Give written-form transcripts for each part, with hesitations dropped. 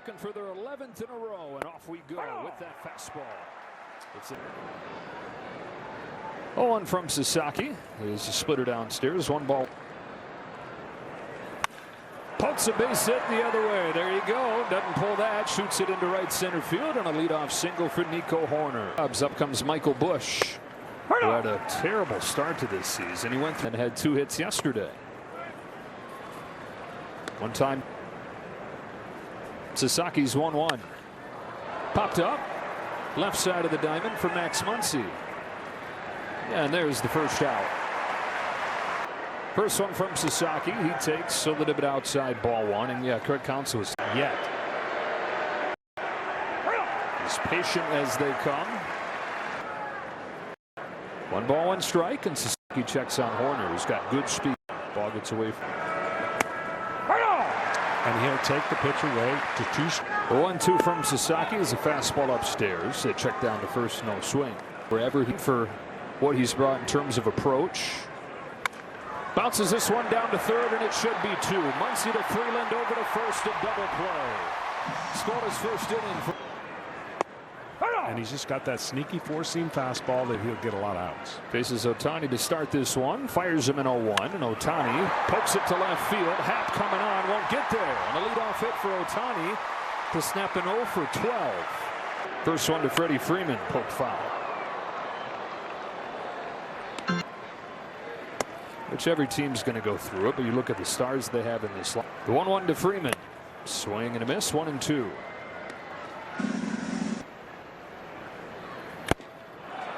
looking for their 11th in a row, and off we go with that fastball. It's 0-1 from Sasaki. There's a splitter downstairs. One ball. Pokes a base hit the other way. There you go. Doesn't pull that. Shoots it into right center field on a leadoff single for Nico Horner. Up comes Michael Busch, who had a terrible start to this season. He went through and had 2 hits yesterday. One time. Sasaki's 1-1. Popped up. Left side of the diamond for Max Muncy. And there's the first out. First one from Sasaki. He takes a little bit outside, ball 1. And yeah, Craig Counsell is yet. As patient as they come. 1 ball, 1 strike. And Sasaki checks on Horner, who's got good speed. Ball gets away from. And he'll take the pitch away to 2. 1-2 from Sasaki is a fastball upstairs. They check down to first, no swing. Wherever for what he's brought in terms of approach. Bounces this one down to third, and it should be 2. Muncy to Freeland over to first, a double play. Scored his first inning. And he's just got that sneaky 4-seam fastball that he'll get a lot of outs. Faces Ohtani to start this one. Fires him in 0-1. And Ohtani pokes it to left field. Happ coming on. Won't get there. And a leadoff hit for Ohtani to snap an 0 for 12. First one to Freddie Freeman. Poked foul. Which every team's going to go through it. But you look at the stars they have in this line. The 1-1 to Freeman. Swing and a miss. 1-2.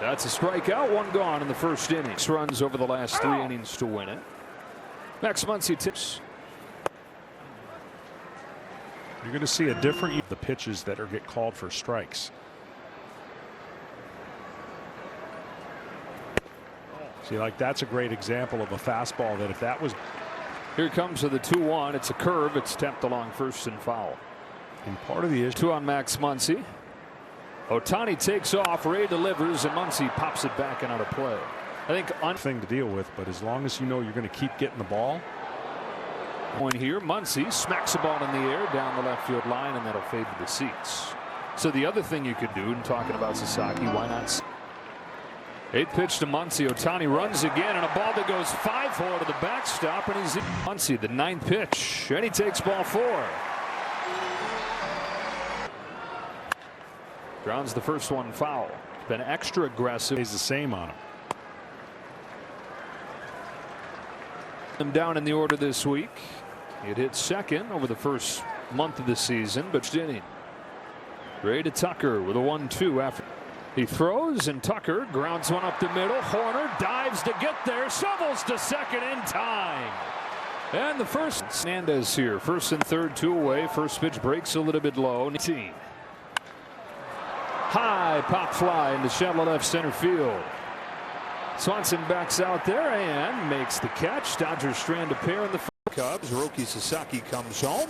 That's a strikeout, 1 gone in the first inning. 6 runs over the last 3 innings to win it. Max Muncy tips. You're going to see a different the pitches that get called for strikes. See, like that's a great example of a fastball that if that was. Here comes to the 2-1. It's a curve. It's tapped along first and foul. And part of the issue. 2 on Max Muncy. Ohtani takes off, Ray delivers, and Muncy pops it back and out of play. I think thing to deal with, but as long as you know you're going to keep getting the ball. Point here, Muncy smacks the ball in the air down the left field line, and that'll fade to the seats. So the other thing you could do, in talking about Sasaki, why not? 8th pitch to Muncy. Ohtani runs again, and a ball that goes 5-4 to the backstop, and he's in. Muncy, the 9th pitch, and he takes ball 4. Grounds the first one foul. Been extra aggressive. He's the same on him. Down in the order this week. It hit second over the first month of the season, but inning. Ray to Tucker with a 1-2 after he throws, and Tucker grounds one up the middle. Horner dives to get there, shovels to second in time. And the first. Hernandez here, first and third, 2 away. First pitch breaks a little bit low. 19. High pop fly into shallow left center field. Swanson backs out there and makes the catch. Dodgers strand a pair in the Cubs. Hiroki Sasaki comes home.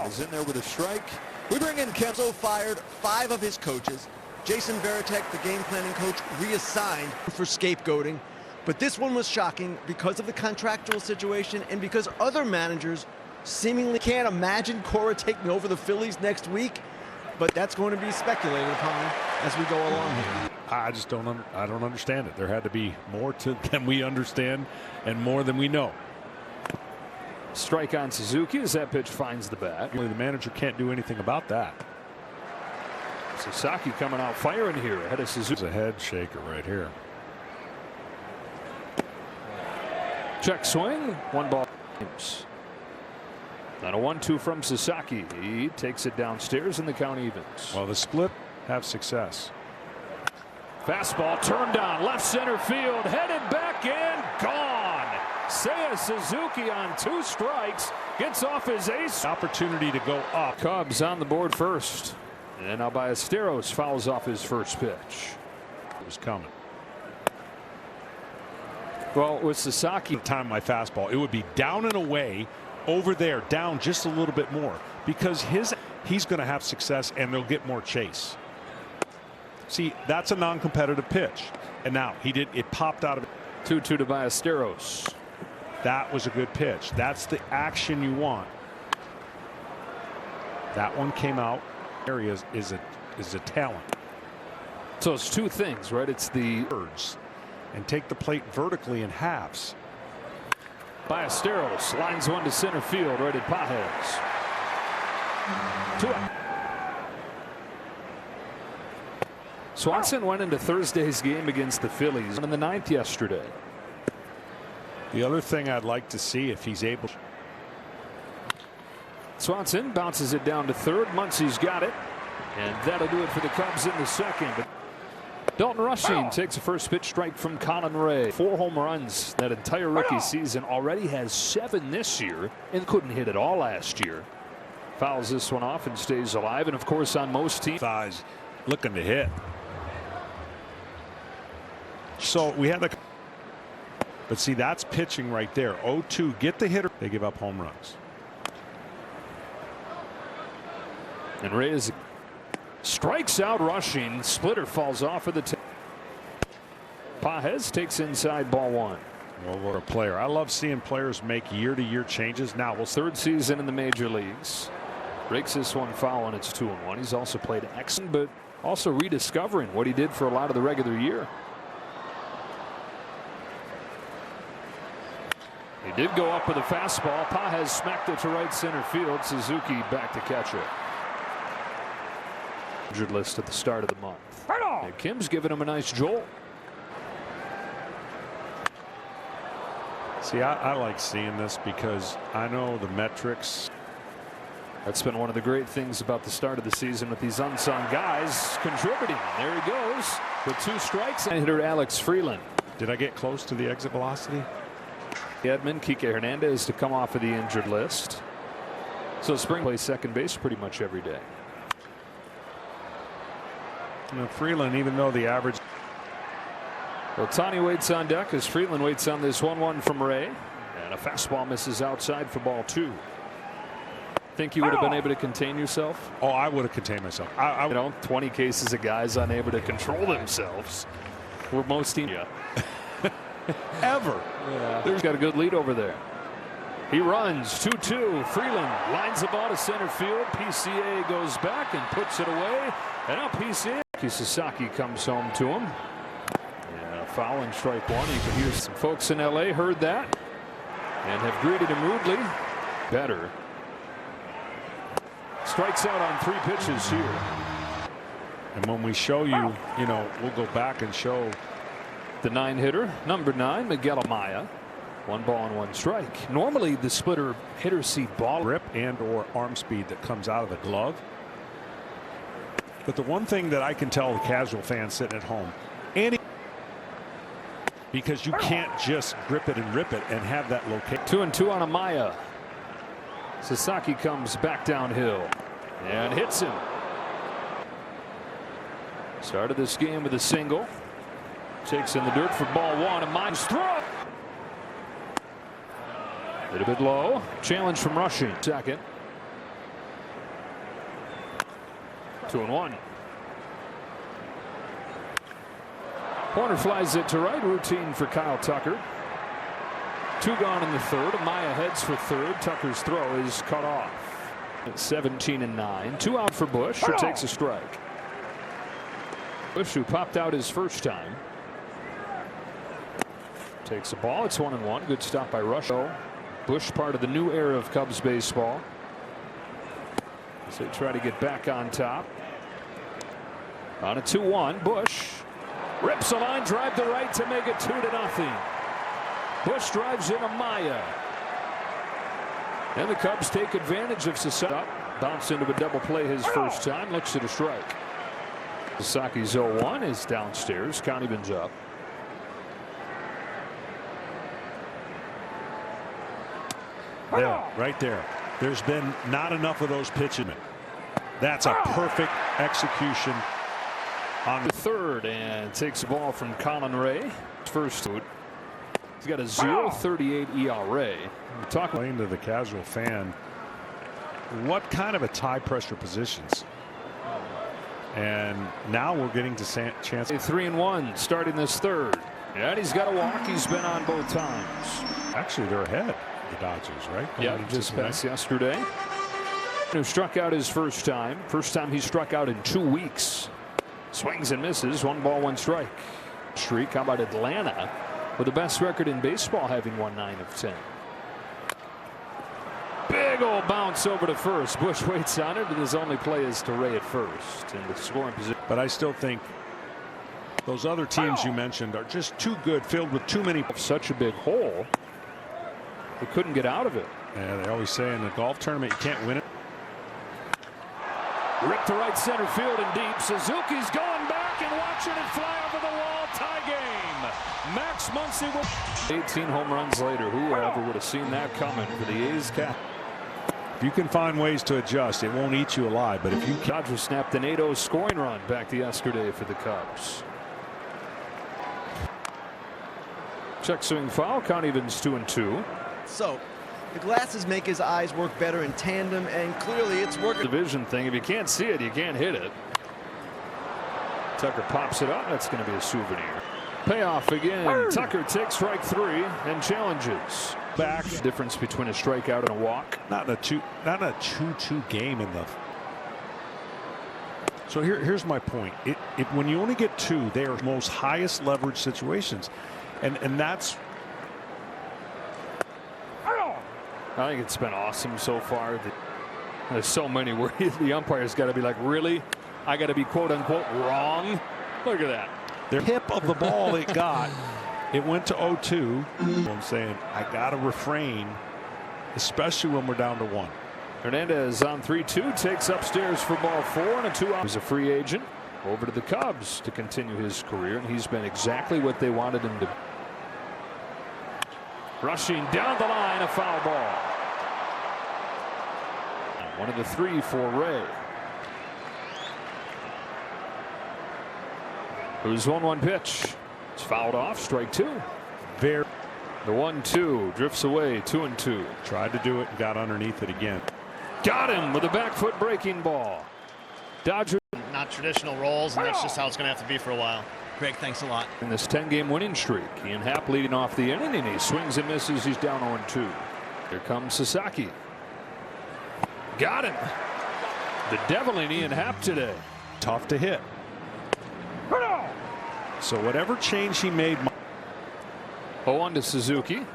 Is in there with a strike. We bring in Kenzo fired 5 of his coaches. Jason Varitek, the game planning coach, reassigned for scapegoating. But this one was shocking because of the contractual situation and because other managers seemingly can't imagine Cora taking over the Phillies next week. But that's going to be speculated upon as we go along here. I just don't understand it. There had to be more than we understand and more than we know. Strike on Suzuki as that pitch finds the bat. The manager can't do anything about that. Sasaki coming out firing here ahead of Suzuki. It's a head shaker right here. Check swing. 1 ball. And a 1-2 from Sasaki. He takes it downstairs and the count evens. Well, the split have success. Fastball turned on left center field, headed back and gone. Seiya Suzuki on 2 strikes gets off his ace. Opportunity to go up. Cubs on the board first. And now Ballesteros fouls off his first pitch. It was coming. Well, with Sasaki. Time my fastball, it would be down and away. Over there, down just a little bit more, because he's going to have success and they'll get more chase. See, that's a non-competitive pitch, and now it popped out of it. 2-2 to Ballesteros. That was a good pitch. That's the action you want. That one came out. Area is a talent. So it's two things, right? It's the birds and take the plate vertically in halves. Ballesteros lines one to center field right at Pages. 2 out. Swanson went into Thursday's game against the Phillies in the 9th yesterday. The other thing I'd like to see if he's able. Swanson bounces it down to third. Muncie's got it, and that'll do it for the Cubs in the second. But Dalton Rushing takes a first pitch strike from Colin Ray. 4 home runs that entire rookie season. Already has 7 this year and couldn't hit it all last year. Fouls this one off and stays alive. And of course, on most teams, thighs looking to hit. So we had the. But see, that's pitching right there. 0-2. Get the hitter. They give up home runs. And Reyes strikes out Rushing. Splitter falls off of the tip. Pages takes inside ball 1. Well, what a player. I love seeing players make year-to-year changes. Now, well, 3rd season in the major leagues. Breaks this one foul, and it's 2-1. He's also played excellent, but also rediscovering what he did for a lot of the regular year. He did go up with a fastball. Pages smacked it to right center field. Suzuki back to catch it. Injured list at the start of the month. And Kim's giving him a nice jolt. See, I like seeing this because I know the metrics. That's been one of the great things about the start of the season with these unsung guys contributing. There he goes with 2 strikes. And hitter Alex Freeland. Did I get close to the exit velocity? Edmund Kike Hernandez to come off of the injured list. So Spring plays second base pretty much every day. You know, Freeland, even though the average. Well, Tani waits on deck as Freeland waits on this 1-1 from Ray. And a fastball misses outside for ball 2. Think you would have been able to contain yourself? Oh, I would have contained myself. You know, 20 cases of guys unable to control themselves. We're most teams. Yeah. Ever. Yeah. There's got a good lead over there. He runs 2-2. Freeland lines the ball to center field. PCA goes back and puts it away. And now PCA. Sasaki comes home to him. Yeah, foul and strike 1. You can hear some folks in LA heard that and have greeted him rudely. Better. Strikes out on 3 pitches here. And when we show you, you know, we'll go back and show the 9-hitter, number 9, Miguel Amaya. 1 ball and 1 strike. Normally the splitter hitters see ball grip and or arm speed that comes out of the glove. But the one thing that I can tell the casual fan sitting at home, because you can't just grip it and rip it and have that location. 2-2 on Amaya. Sasaki comes back downhill and hits him. Started this game with a single. Takes in the dirt for ball 1. Amaya's throw. A little bit low. Challenge from Rushing. Second. 2-1. Horner flies it to right. Routine for Kyle Tucker. 2 gone in the 3rd. Amaya heads for 3rd. Tucker's throw is cut off. 17-9. 2 out for Bush, who takes a strike. Bush, who popped out his first time, takes a ball. It's 1-1. Good stop by Rush. Bush, part of the new era of Cubs baseball, as they try to get back on top. On a 2-1, Bush rips a line drive to right to make it 2-0. Bush drives in Amaya. And the Cubs take advantage of Sasaki. Bounce into a double play his first time. Looks at a strike. Sasaki's 0-1 is downstairs. Coneyman's up. Yeah, right there. There's been not enough of those pitches. That's a perfect execution on the 3rd and takes the ball from Colin Ray. First, he's got a 0.38 ERA. Talking to the casual fan, what kind of a tie pressure positions? And now we're getting to chance. 3-1 starting this 3rd. And he's got a walk. He's been on both times. Actually, they're ahead. The Dodgers, right? Yeah, just passed yesterday. Who struck out his first time. First time he struck out in 2 weeks. Swings and misses. 1 ball, 1 strike. Streak. How about Atlanta with the best record in baseball, having won 9 of 10. Big old bounce over to first. Bush waits on it, and his only play is to Ray at first in the scoring position. But I still think those other teams you mentioned are just too good, filled with too many. Such a big hole. They couldn't get out of it. Yeah, they always say in a golf tournament you can't win it. Ripped to right center field and deep. Suzuki's going back and watching it fly over the wall. Tie game. Max Muncy will. 18 home runs later. Whoever would have seen that coming for the A's cap. If you can find ways to adjust, it won't eat you alive. But if you can. Dodgers snapped an 8-0 scoring run back yesterday for the Cubs. Check swing foul. Count evens 2-2. So the glasses make his eyes work better in tandem, and clearly it's working. Division thing. If you can't see it, you can't hit it. Tucker pops it up. That's going to be a souvenir. Payoff again. Tucker takes strike 3 and challenges. Back. Difference between a strikeout and a walk. Not a 2-2 game in the. So here's my point. When you only get 2, they are most highest leverage situations, and that's. I think it's been awesome so far. There's so many where the umpire's got to be like, really? I got to be quote unquote wrong. Look at that. The hip of the ball it got. It went to 0-2. I'm saying I got to refrain, especially when we're down to 1. Hernandez on 3-2 takes upstairs for ball 4 and a 2-out. He's a free agent over to the Cubs to continue his career, and he's been exactly what they wanted him to be. Rushing down the line, a foul ball. One of the 3 for Ray. Who's 1-1 pitch? It's fouled off. Strike 2. The 1-2 drifts away. 2-2. Tried to do it and got underneath it again. Got him with a back foot breaking ball. Dodgers. Not traditional roles, and that's just how it's going to have to be for a while. Greg, thanks a lot. In this 10-game winning streak, Ian Happ leading off the inning, and he swings and misses. He's down 0-2. Here comes Sasaki. Got him. The devil in Ian Happ today. Tough to hit. So whatever change he made. 0-1 to Suzuki.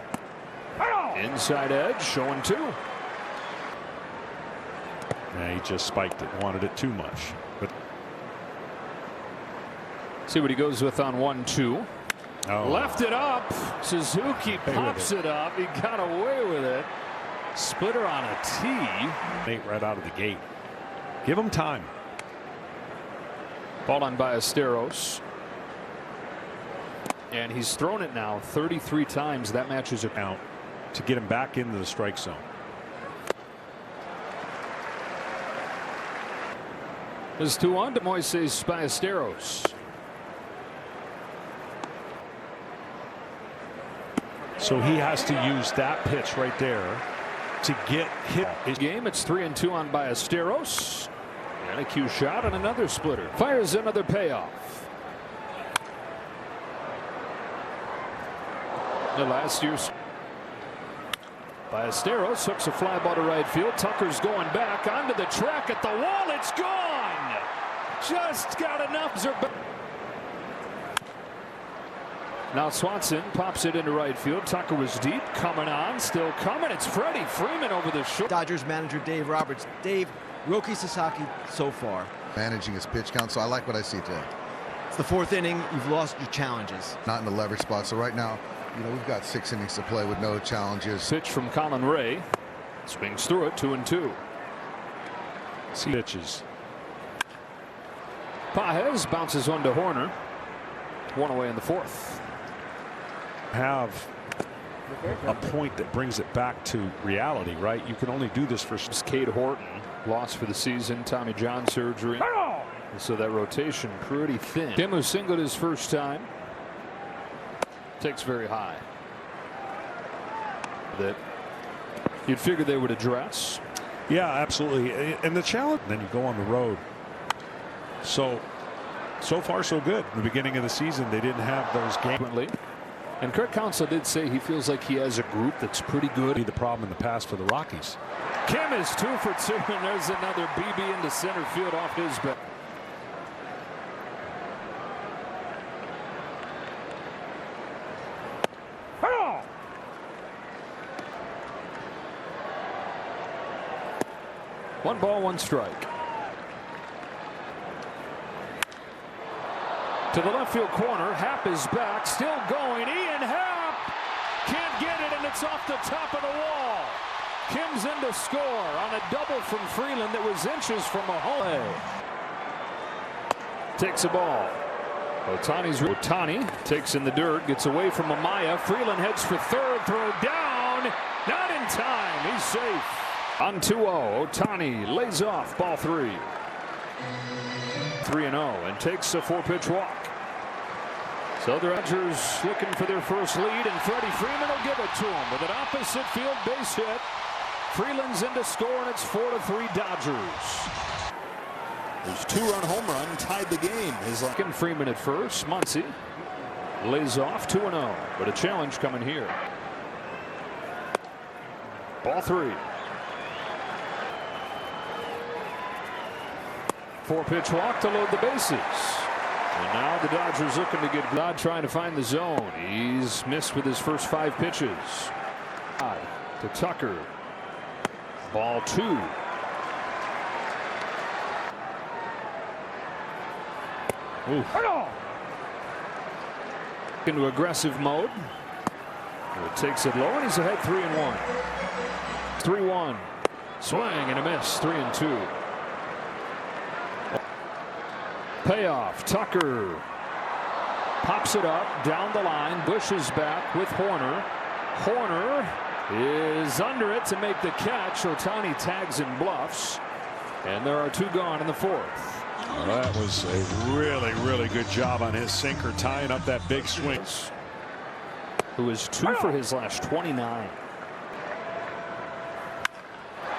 Inside edge, showing 2. Yeah, he just spiked it, wanted it too much. But see what he goes with on 1-2. Oh. Left it up. Suzuki pops it up. He got away with it. Splitter on a tee. Nate right out of the gate. Give him time. Ball on Ballesteros. And he's thrown it now 33 times. That matches a count to get him back into the strike zone. There's 2-1 to Moises Ballesteros. So he has to use that pitch right there to get hit. His game, it's 3-2 on Ballesteros. And a cue shot and another splitter. Fires another payoff. The last year's Ballesteros hooks a fly ball to right field. Tucker's going back onto the track at the wall. It's gone. Just got enough. Now Swanson pops it into right field. Tucker was deep, coming on, still coming. It's Freddie Freeman over the short. Dodgers manager Dave Roberts. Dave, Roki Sasaki so far managing his pitch count, so I like what I see today. It's the 4th inning. You've lost your challenges. Not in the leverage spot, so right now, you know, we've got 6 innings to play with no challenges. Pitch from Colin Ray. Swings through it. 2-2. Pitches. Pajes bounces one to Horner. 1 away in the 4th. Have a point that brings it back to reality, right? You can only do this for. Cade Horton lost for the season. Tommy John surgery. So that rotation pretty thin. Tim, who singled his first time, takes very high. That you'd figure they would address. Yeah, absolutely. And the challenge, then you go on the road. So far so good. In the beginning of the season, they didn't have those games. And Kirk Counsell did say he feels like he has a group that's pretty good. Be the problem in the past for the Rockies. Kim is 2 for 2, and there's another BB into center field off his bat. One ball, one strike. To the left field corner. Happ is back, still going. Ian Happ can't get it, and it's off the top of the wall. Kim's in to score on a double from Freeland that was inches from a home. Takes a ball. Ohtani takes in the dirt, gets away from Amaya. Freeland heads for third, throw down, not in time. He's safe. On 2-0, Ohtani lays off, ball 3. 3-0 and takes a 4-pitch walk. So the Dodgers looking for their first lead, and Freddie Freeman will give it to him with an opposite field base hit. Freeland's in to score, and it's 4-3 Dodgers. His 2-run home run tied the game. His second. Freeman at first. Muncy lays off, 2-0, but a challenge coming here. Ball 3. 4-pitch walk to load the bases. And now the Dodgers looking to get God trying to find the zone. He's missed with his first 5 pitches. To Tucker. Ball 2. Ooh. Into aggressive mode. It takes it low, and he's ahead 3-1. 3-1. Swing and a miss. 3-2. Payoff. Tucker pops it up down the line. Bush is back with Horner. Horner is under it to make the catch. Ohtani tags and bluffs, and there are 2 gone in the 4th. That was a really good job on his sinker, tying up that big swing. Who is 2 for his last 29.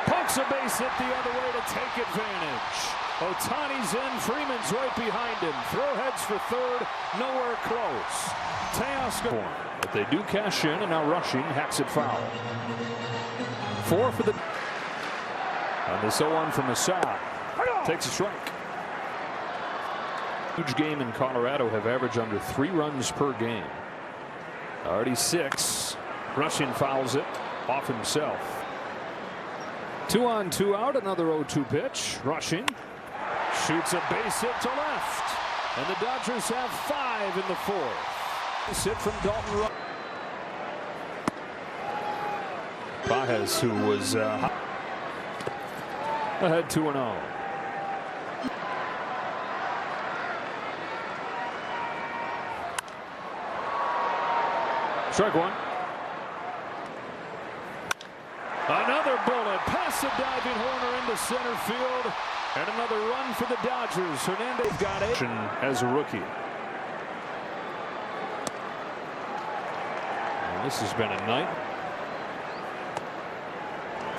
Pokes a base hit the other way to take advantage. Ohtani's in. Freeman's right behind him. Throw heads for third. Nowhere close. Teoscar. But they do cash in, and now rushing hacks it foul. 4 for the. On this 0-1 from Assad. Takes a strike. Huge game in Colorado. Have averaged under 3 runs per game. Already 6. Rushing fouls it off himself. 2 on, 2 out. Another 0-2 pitch. Rushing. Shoots a base hit to left. And the Dodgers have 5 in the 4th. Base hit from Dalton Rush. Baez, who was ahead 2-0. Strike 1. Another bullet past the diving Horner into center field, and another run for the Dodgers. Hernandez got it as a rookie. And this has been a night.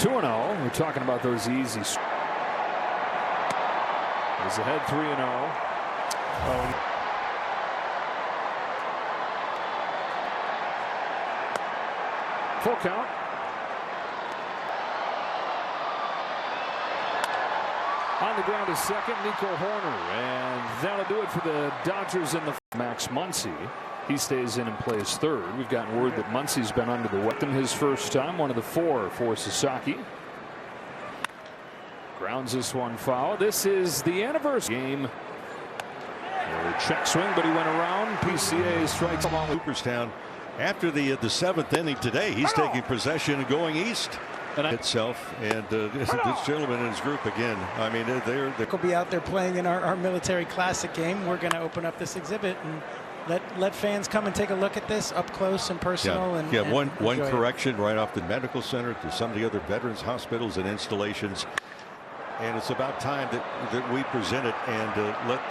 2-0. We're talking about those easy. He's ahead 3-0. Full count. On the ground is second, Nico Horner, and that'll do it for the Dodgers in the. Max Muncy, he stays in and plays third. We've gotten word that Muncy's been under the weapon his first time, one of the 4 for Sasaki. Grounds this one foul. This is the anniversary game. Check swing, but he went around. PCA strikes along with Cooperstown. After the 7th inning today, he's taking possession and going east. And itself, and this gentleman and his group again. I mean, they'll be out there playing in our military classic game. We're going to open up this exhibit and let fans come and take a look at this up close and personal. Yeah, and one correction right off the medical center to some of the other veterans hospitals and installations, and it's about time that we present it and let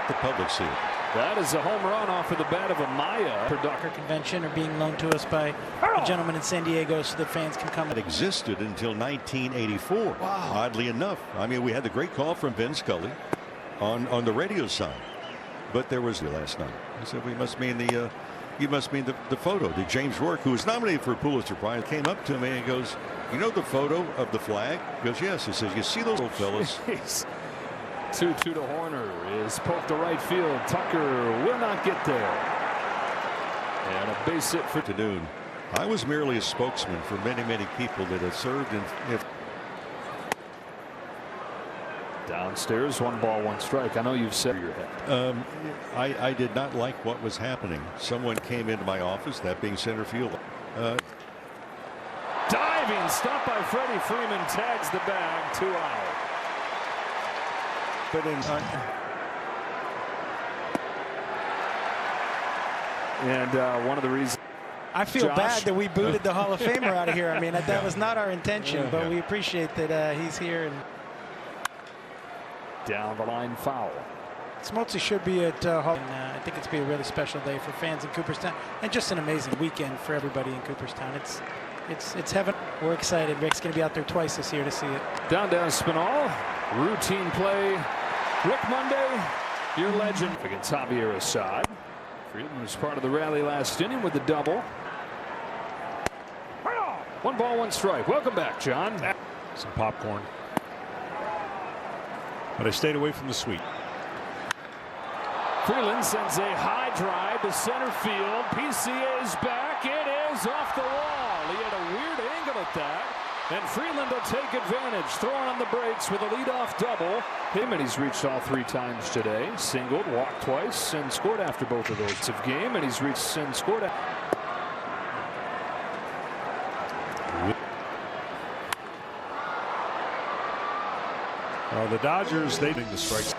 the public see it. That is a home run off of the bat of Amaya. Convention are being loaned to us by a gentleman in San Diego so that fans can come. It existed until 1984. Wow. Oddly enough. I mean, we had the great call from Vin Scully on the radio side, but there was last night. He said we must mean the You must mean the photo. The James Rourke, who was nominated for a Pulitzer Prize, came up to me and goes, "You know the photo of the flag?" He goes, "Yes." He says, "You see those old fellas?" 2-2 to Horner is poked to right field. Tucker will not get there. And a base hit for noon. I was merely a spokesman for many people that have served in. Downstairs, 1 ball, 1 strike. I know you've said your head. I did not like what was happening. Someone came into my office, that being center field. Diving stop by Freddie Freeman, tags the bag, 2 out. But and one of the reasons I feel bad that we booted the Hall of Famer out of here. I mean, that was not our intention, but we appreciate that he's here. And down the line foul. Smoltzy should be at Hall. I think it's be a really special day for fans in Cooperstown, and just an amazing weekend for everybody in Cooperstown. It's heaven. We're excited. Rick's going to be out there twice this year to see it. Down Spinall, routine play. Rick Monday, your legend against Javier Assad. Freeland was part of the rally last inning with the double. 1 ball, 1 strike. Welcome back, John. Some popcorn. But I stayed away from the sweet. Freeland sends a high drive to center field. PCA is back. It is off the wall. He had a weird angle at that. And Freeland will take advantage. Throwing on the brakes with a leadoff double. Him, and he's reached all 3 times today. Singled, walked twice, and scored after both of those of game. And he's reached and scored. Well, the Dodgers, they didn't strike.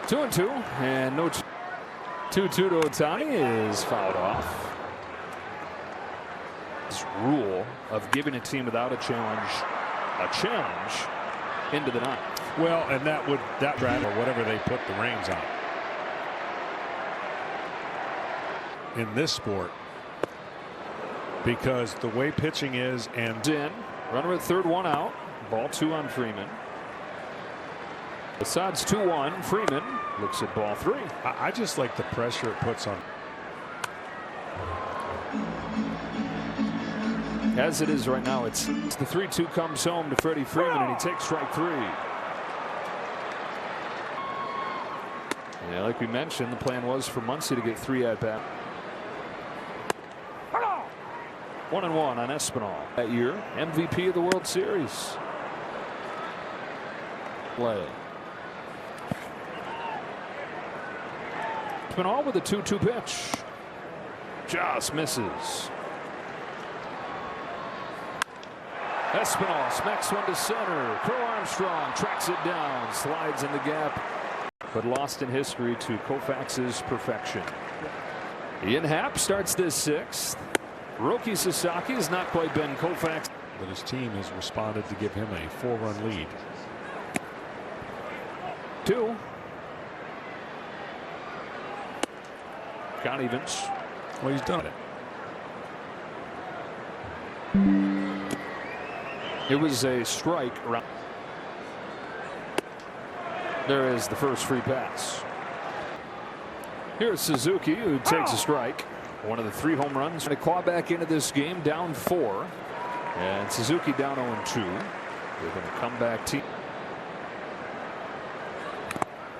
2-2, and no 2-2 to Ohtani is fouled off. This rule of giving a team without a challenge into the ninth. Well, and that grab or whatever they put the reins on. In this sport, because the way pitching is, and in runner at third, 1 out. Ball 2 on Freeman. Besides 2-1, Freeman looks at ball 3. I just like the pressure it puts on. As it is right now, it's the 3-2 comes home to Freddie Freeman, and he takes strike 3. Yeah, like we mentioned, the plan was for Muncy to get 3 at bat. 1-1 on Espinal that year. MVP of the World Series. Play. Espinal with a 2-2 pitch. Just misses. Espinal smacks one to center. Crow Armstrong tracks it down, slides in the gap, but lost in history to Koufax's perfection. Ian Happ starts this 6th. Roki Sasaki has not quite been Koufax. But his team has responded to give him a 4-run lead. 2. Count evens. Well, he's done it. It was a strike around. There is the first free pass. Here's Suzuki, who takes a strike. One of the 3 home runs. To claw back into this game, down 4. And Suzuki down 0-2. They're going to come back team.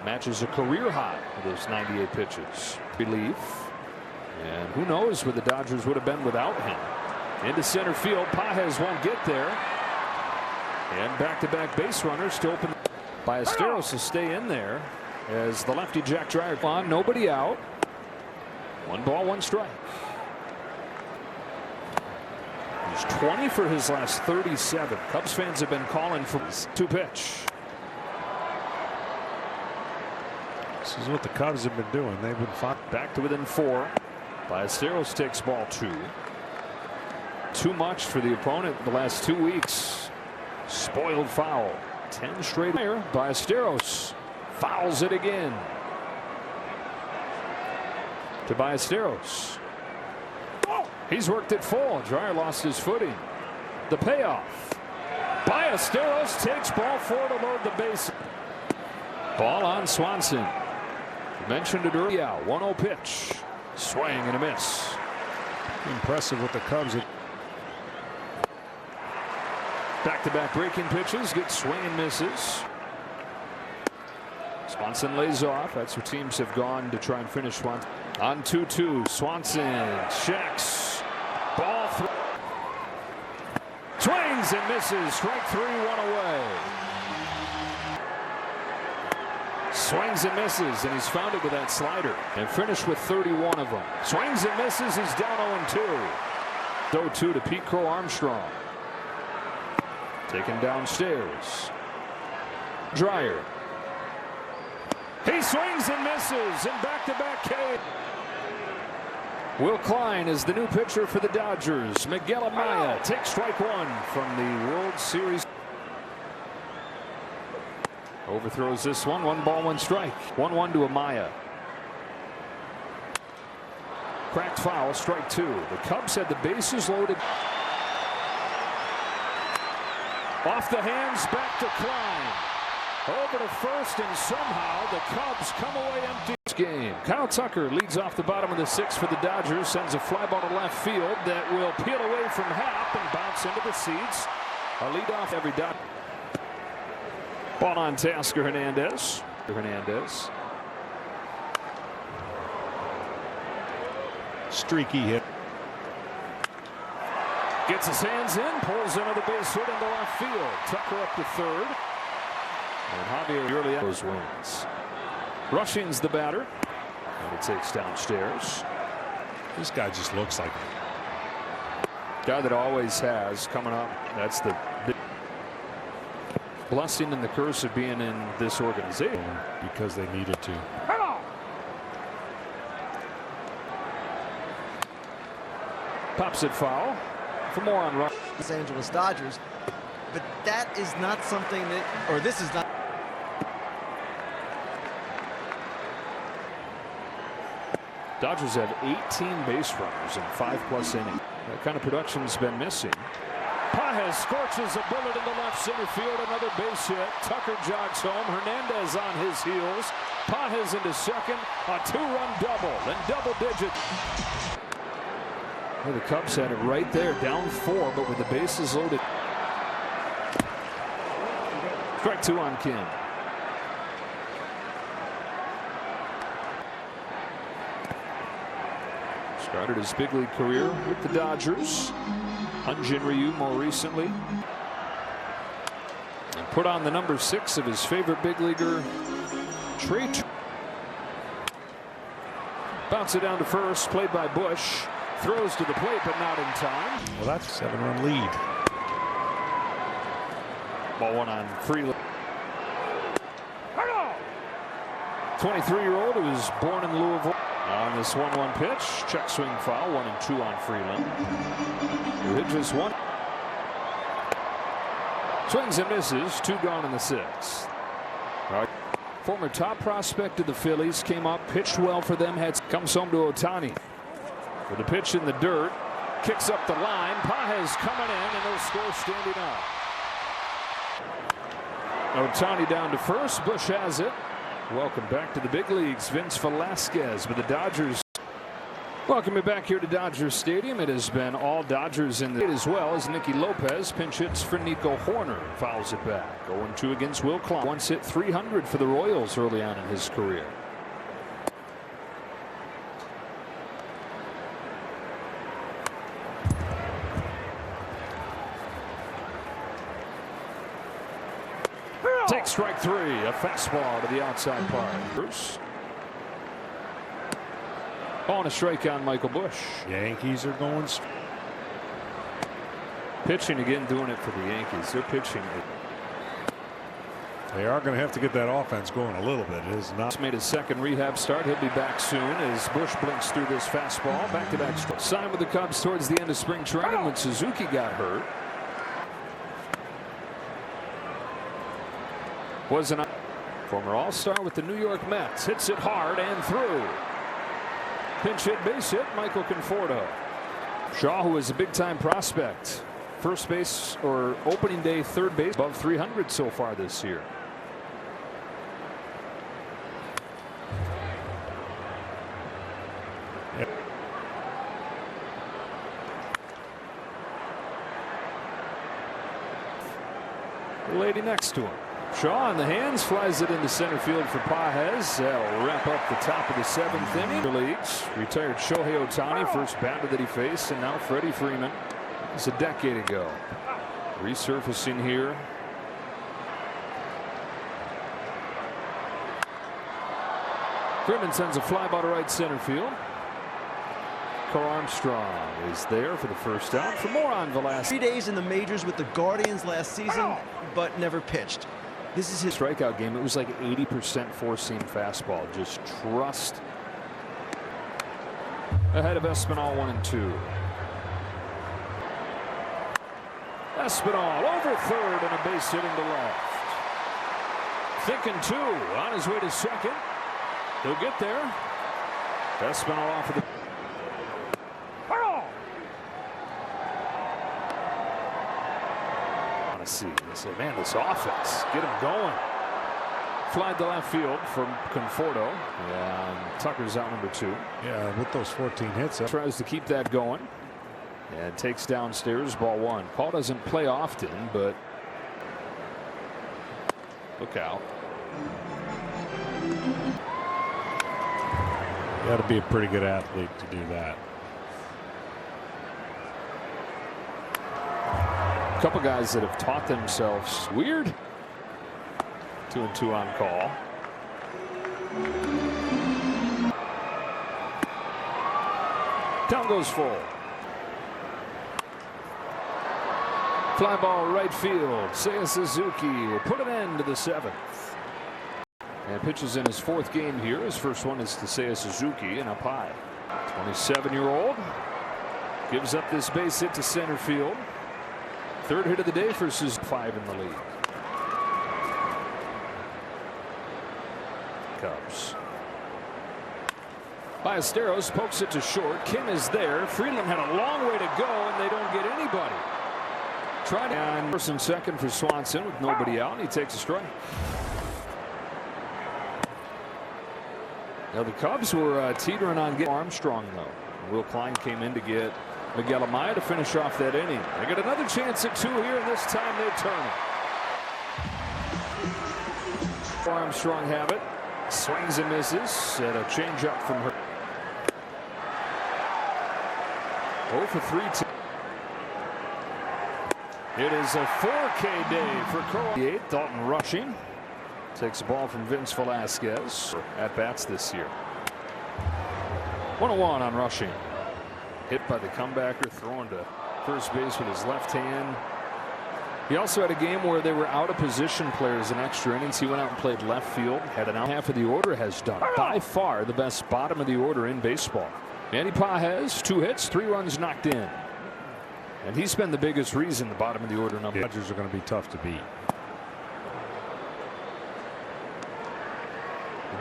Matches a career high with those 98 pitches. Relief. And who knows where the Dodgers would have been without him. Into center field. Pages won't get there. And back-to-back base runners to open. Ballesteros will stay in there as the lefty Jack Dreyer on. Nobody out. 1 ball, 1 strike. He's 20 for his last 37. Cubs fans have been calling for his 2-pitch. This is what the Cubs have been doing. They've been fine. Back to within 4. Ballesteros takes ball 2. Too much for the opponent the last 2 weeks. Spoiled foul. 10 straight. Ballesteros fouls it again. To Ballesteros. He's worked it full. Dreyer lost his footing. The payoff. Ballesteros takes ball 4 to load the base. Ball on Swanson. Mentioned it earlier. 1-0 pitch. Swing and a miss. Impressive with the Cubs. Back-to-back breaking pitches. Good swing and misses. Swanson lays off. That's where teams have gone to try and finish Swanson. On 2-2. Swanson checks. Ball through. Swings and misses. Strike 3, 1 away. Swings and misses, and he's found it with that slider. And finished with 31 of them. Swings and misses. He's down 0-2. 0-2 to Pete Crow Armstrong. Taken downstairs. Dreyer. He swings and misses, and back-to-back K. Will Klein is the new pitcher for the Dodgers. Miguel Amaya takes strike 1 from the World Series. Overthrows this one. 1 ball, 1 strike. 1-1 to Amaya. Cracked foul, strike 2. The Cubs had the bases loaded. Off the hands, back to Klein. Over to first, and somehow the Cubs come away empty. Game. Kyle Tucker leads off the bottom of the 6th for the Dodgers. Sends a fly ball to left field that will peel away from Happ and bounce into the seats. A leadoff every dot. Ball on Teoscar Hernandez. Streaky hit. Gets his hands in, pulls another base hit into left field. Tucker up to third. And Javier Urlianos wins. Rushing's the batter. And it takes downstairs. This guy just looks like Guy that always has coming up. That's the blessing and the curse of being in this organization. because they needed to. Pops it foul. For more on Rush. Los Angeles Dodgers, but that is not something that, or this is not. Dodgers have 18 base runners in 5+ innings. That kind of production's been missing. Pages scorches a bullet into left center field. Another base hit. Tucker jogs home. Hernandez on his heels. Pages into second. A 2-run double and double digit. Well, the Cubs had it right there, down 4, but with the bases loaded. Strike 2 on Kim. Started his big league career with the Dodgers. Hyun-Jin Ryu more recently. And put on the number 6 of his favorite big leaguer, Trey. Bounce it down to first, played by Bush. Throws to the plate, but not in time. Well, that's a 7-run lead. Ball 1 on Freeland. 23-year-old who was born in Louisville. On this 1-1 pitch, check swing foul, 1-2 on Freeland. Who hit just 1. Swings and misses, 2 gone in the 6th. Former top prospect of the Phillies came up, pitched well for them, comes home to Ohtani. With the pitch in the dirt, kicks up the line. Pages coming in, and he'll score standing up. Ohtani down to first. Bush has it. Welcome back to the big leagues. Vince Velasquez with the Dodgers. Welcome you back here to Dodger Stadium. It has been all Dodgers in the as well as Nicky Lopez pinch hits for Nico Horner. Fouls it back. 0-2 against Will Klein. Once hit .300 for the Royals early on in his career. Takes strike 3, a fastball to the outside part. Bruce. Ball and a strike on Michael Bush. Yankees are going. Pitching again, doing it for the Yankees. They're pitching. They are going to have to get that offense going a little bit. It is not. Made his second rehab start. He'll be back soon as Bush blinks through this fastball. Back-to-back strike. Signed with the Cubs towards the end of spring training when Suzuki got hurt. Was an former All-Star with the New York Mets. Hits it hard and through. Pinch hit, base hit, Michael Conforto. Shaw, who is a big-time prospect. First base or opening day, third base, above .300 so far this year. The lady next to him. Shaw in the hands, flies it into center field for Pages. That'll wrap up the top of the 7th inning. Leagues retired Shohei Ohtani, first batter that he faced, and now Freddie Freeman. It's a decade ago. Resurfacing here. Freeman sends a fly ball to right center field. Carl Armstrong is there for the first out. For more on Velasquez. 3 days in the majors with the Guardians last season, but never pitched. This is his strikeout game. It was like 80% four-seam fastball. Just trust. Ahead of Espinal, 1-2. Espinal over third and a base hitting to left. Thinking 2 on his way to second. He'll get there. Espinal off of the. Want to see. They say, man, this offense, get him going. Fly to left field from Conforto. And Tucker's out number 2. Yeah, with those 14 hits. Tries to keep that going. And takes downstairs, ball 1. Call doesn't play often, but look out. You got to be a pretty good athlete to do that. A couple guys that have taught themselves weird. 2-2 on call. Down goes full. Fly ball right field. Seiya Suzuki will put an end to the 7th. And pitches in his 4th game here. His first one is to Seiya Suzuki and up high. 27-year-old gives up this base hit to center field. 3rd hit of the day for Suzuki. 5 in the league. Cubs. Ballesteros pokes it to short. Kim is there. Freeland had a long way to go, and they don't get anybody. Trying to and first and second for Swanson with nobody out, and he takes a strike. Now the Cubs were teetering on getting Armstrong though. Will Klein came in to get Miguel Amaya to finish off that inning. They get another chance at 2 here, and this time they turn it. Armstrong have it. Swings and misses at a changeup from her. 0 for 3. It is a 4K day for Carl. Dalton rushing. Takes a ball from Vince Velasquez. At bats this year. 1-1 on rushing. Hit by the comebacker, thrown to first base with his left hand. He also had a game where they were out of position players in extra innings. He went out and played left field. Had an out. Half of the order has done. By far the best bottom of the order in baseball. Manny Pages, 2 hits, 3 runs knocked in. And he's been the biggest reason the bottom of the order number. Dodgers are going to be tough to beat.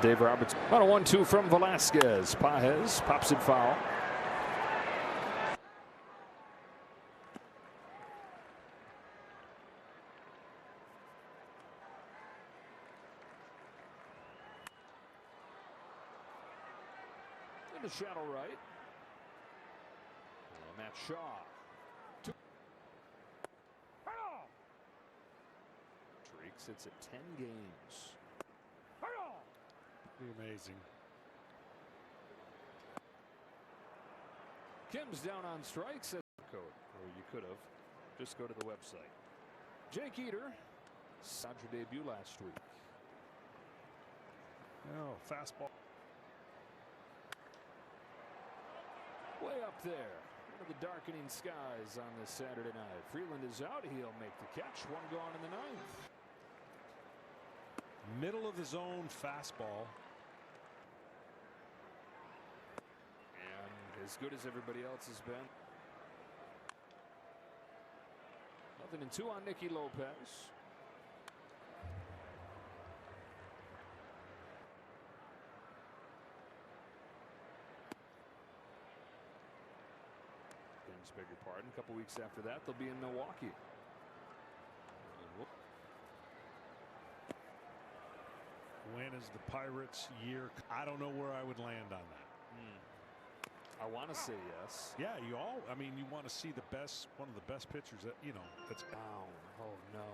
Dave Roberts. On a 1-2 from Velasquez. Pages pops it foul. In the shadow right. And Matt Shaw. Treek sits at 10 games. Amazing. Kim's down on strikes. Code, or you could have. Just go to the website. Jake Eater. Dodger debut last week. Oh, fastball. Way up there. One of the darkening skies on this Saturday night. Freeland is out. He'll make the catch. 1 gone in the 9th. Middle of the zone fastball. And as good as everybody else has been. 0-2 on Nicky Lopez. Beg your pardon. A couple weeks after that, they'll be in Milwaukee. When is the Pirates' year? I don't know where I would land on that. I want to say yes. Yeah, I mean, you want to see the best, one of the best pitchers that, that's down. Oh no.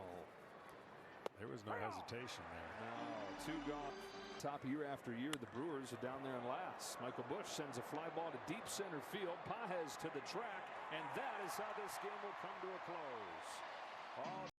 There was no hesitation there. No, 2 gone. Top year after year, the Brewers are down there in last. Michael Busch sends a fly ball to deep center field. Pages to the track, and that is how this game will come to a close.